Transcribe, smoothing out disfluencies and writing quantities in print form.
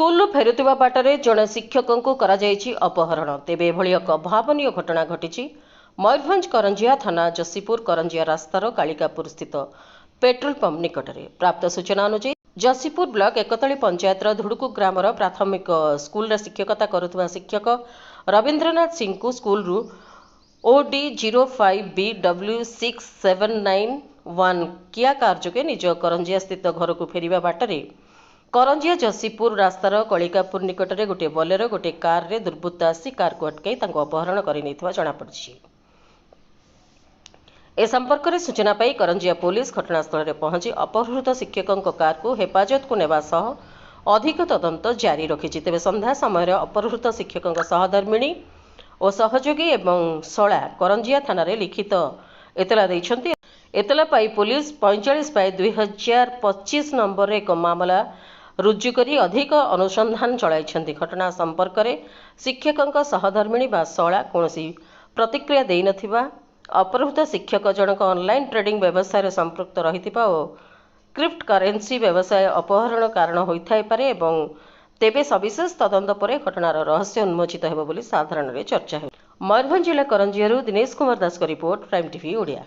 School फेरुवा water जड़े शिक्षक को अपहरण तेबे एभली एक अभावनीय घटना घटी मयूरभंज करंजिया थाना जसीपुर करंजिया रास्तार कालिकापुर स्थित पेट्रोल पंप निकट में प्राप्त सूचना अनुसार जसीपुर ब्लॉक एकतली पंचायतर धुड़कू ग्रामर प्राथमिक स्कूल शिक्षकता करुवा शिक्षक रवींद्रनाथ सिंह को स्कूल OD 05BW6791 किया कार जोगे निज करंजिया स्थित घर को फेरिया बाटरे करंजिया जसीपुर रास्तार कलिकापुर निकट में गोटे बोलेरो गोटे कार रे दुर्बृत्त आसी कार को अटकाई अपहरण कर जमापड़ी। ए संपर्क में सूचना पाई करंजिया पुलिस घटनास्थल में पहुंची अपहृत शिक्षकों कार को हेफाजत को नेबा सह अधिक तदंत जारी रखी। तेज संध्या समय अपहृत शिक्षकों सहधर्मिणी और सहयोगी एवं शला करंजिया थाना लिखित एतला देइछन्ति। एतला पाई पुलिस 45/2025 नंबर एक मामला रुजु करी अधिक अनुसंधान चलाई। घटना संपर्क में शिक्षकों सहधर्मिणी बा शला कौनसी प्रतिक्रिया देई नथिबा अपहृत शिक्षक जनक ऑनलाइन ट्रेडिंग व्यवसाय संपृक्त रहिथिबा और क्रिप्ट करेन्सी व्यवसाय अपहरण कारण होइथाय पारे एवं तेबे सविशेष तदंत पर घटनार रहस्य उन्मोचित हेबो बोली साधारण चर्चा है। मयूरभंज जिला करंजियारू दिनेश कुमार दास का रिपोर्ट, प्राइम टीवी ओडिया।